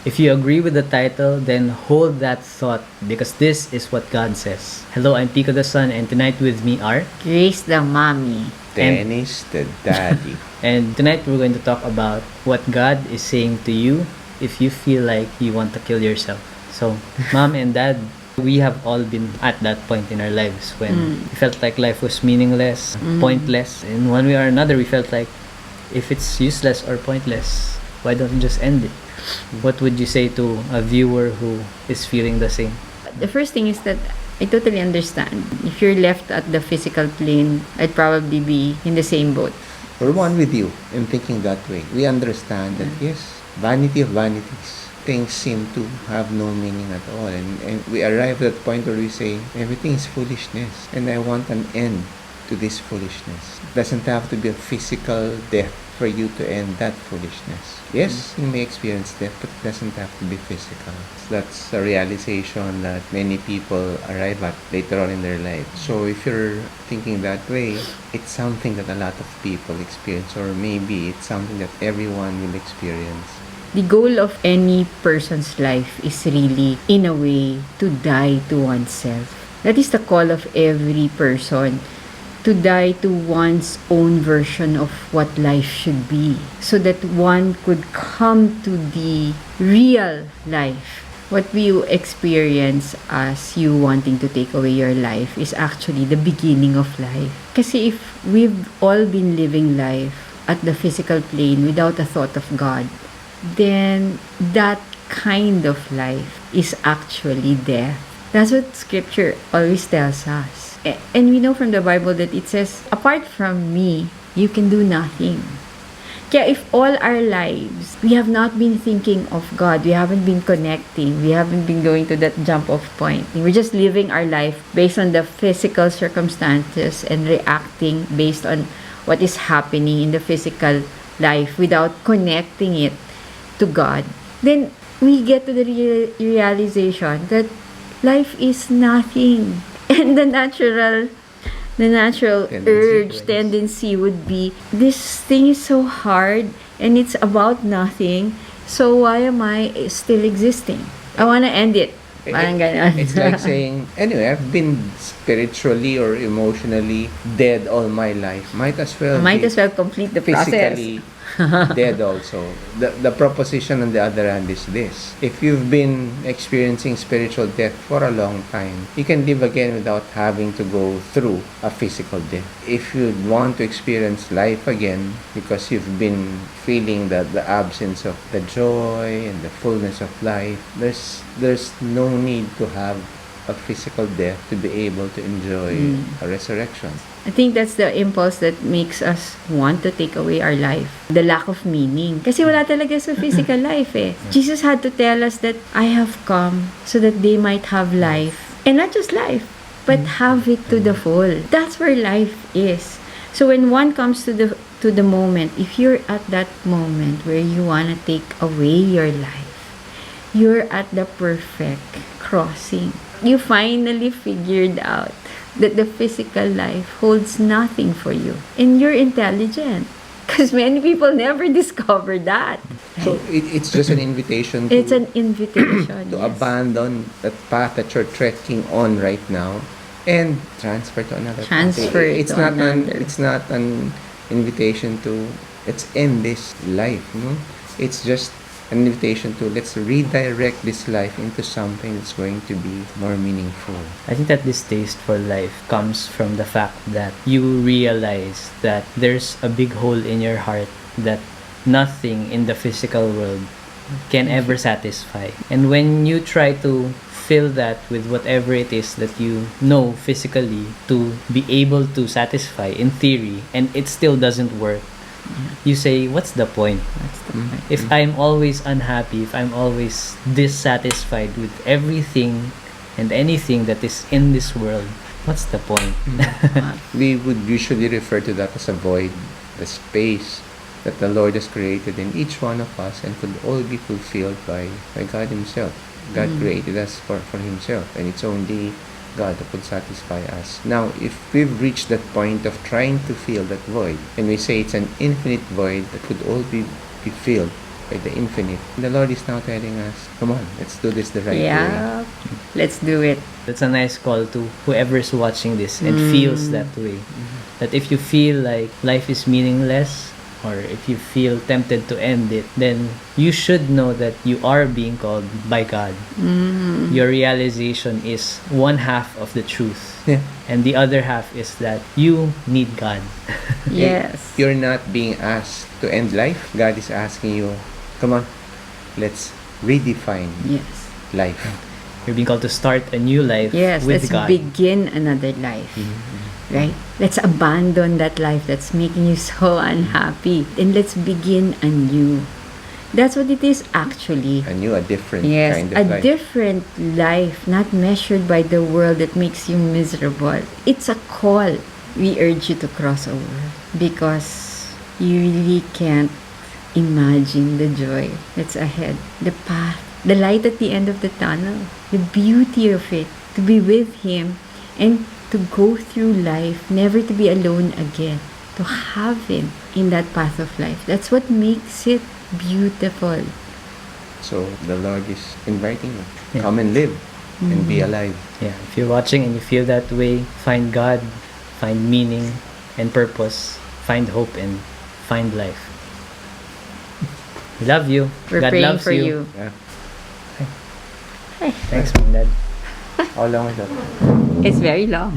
If you agree with the title, then hold that thought because this is what God says. Hello, I'm Pico the Son, and tonight with me are... Grace the mommy. Dennis the daddy. And tonight we're going to talk about what God is saying to you if you feel like you want to kill yourself. So, Mom and Dad, we have all been at that point in our lives when we felt like life was meaningless, pointless. In one way or another, we felt like if it's useless or pointless, why don't we just end it? What would you say to a viewer who is feeling the same? The first thing is that I totally understand. If you're left at the physical plane, I'd probably be in the same boat. We're one with you in thinking that way. We understand that, yes, vanity of vanities. Things seem to have no meaning at all. And we arrive at that point where we say, everything is foolishness. And I want an end to this foolishness. It doesn't have to be a physical death for you to end that foolishness. Yes, you may experience death, but it doesn't have to be physical. That's a realization that many people arrive at later on in their life. So if you're thinking that way, it's something that a lot of people experience, or maybe it's something that everyone will experience. The goal of any person's life is really, in a way, to die to oneself. That is the call of every person. To die to one's own version of what life should be, so that one could come to the real life. What we experience as you wanting to take away your life is actually the beginning of life. Kasi if we've all been living life at the physical plane without a thought of God, then that kind of life is actually death. That's what scripture always tells us. And we know from the Bible that it says, apart from me, you can do nothing. Kaya if all our lives, we have not been thinking of God, we haven't been connecting, we haven't been going to that jump-off point, we're just living our life based on the physical circumstances and reacting based on what is happening in the physical life without connecting it to God, then we get to the realization that life is nothing. And the natural tendency would be, this thing is so hard and it's about nothing, so why am I still existing? I want to end it. Parang ganon. It's like saying, anyway, I've been spiritually or emotionally dead all my life. Might as well complete the process. physically dead also. The proposition on the other hand is this: if you've been experiencing spiritual death for a long time, you can live again without having to go through a physical death. If you want to experience life again because you've been feeling the absence of the joy and the fullness of life, there's no need to have a physical death to be able to enjoy a resurrection. I think that's the impulse that makes us want to take away our life. The lack of meaning. Kasi wala talaga sa physical life eh. Jesus had to tell us that I have come so that they might have life. And not just life, but have it to the full. That's where life is. So when one comes to the moment, if you're at that moment where you want to take away your life, you're at the perfect crossing. You finally figured out that the physical life holds nothing for you. And you're intelligent. Because many people never discover that. So it's just an invitation to, it's an invitation to yes. abandon that path that you're trekking on right now and transfer to another path. It's not an invitation to let's end this life, no? It's just an invitation to let's redirect this life into something that's going to be more meaningful. I think that this taste for life comes from the fact that you realize that there's a big hole in your heart that nothing in the physical world can ever satisfy. And when you try to fill that with whatever it is that you know physically to be able to satisfy in theory, and it still doesn't work, you say, what's the point? If I'm always unhappy, if I'm always dissatisfied with everything and anything that is in this world, what's the point? We would usually refer to that as a void, the space that the Lord has created in each one of us and could all be fulfilled by God Himself. God created us for Himself, and it's only God that could satisfy us. Now, if we've reached that point of trying to fill that void, and we say it's an infinite void that could all be filled by the infinite. The Lord is now telling us, come on, let's do this the right way. Yeah. Let's do it. That's a nice call to whoever's watching this and feels that way. That if you feel like life is meaningless, or if you feel tempted to end it, then you should know that you are being called by God. Your realization is one half of the truth. Yeah. And the other half is that you need God. Yes. You're not being asked to end life. God is asking you, come on, let's redefine Yes. life. You're being called to start a new life Yes, with let's God. begin another life. Right? Let's abandon that life that's making you so unhappy. And let's begin anew. That's what it is actually. A different Yes, kind of a life. different life, not measured by the world that makes you miserable. It's a call. We urge you to cross over because you really can't imagine the joy that's ahead, the path, the light at the end of the tunnel, the beauty of it, to be with Him and to go through life, never to be alone again, to have Him in that path of life. That's what makes it beautiful. So the Lord is inviting you. Yeah. Come and live and be alive. Yeah, if you're watching and you feel that way, find God, find meaning and purpose, find hope and find life. We love you. We're God praying loves for you. Yeah. Thanks, Mom, Dad. How long is that? It's very long.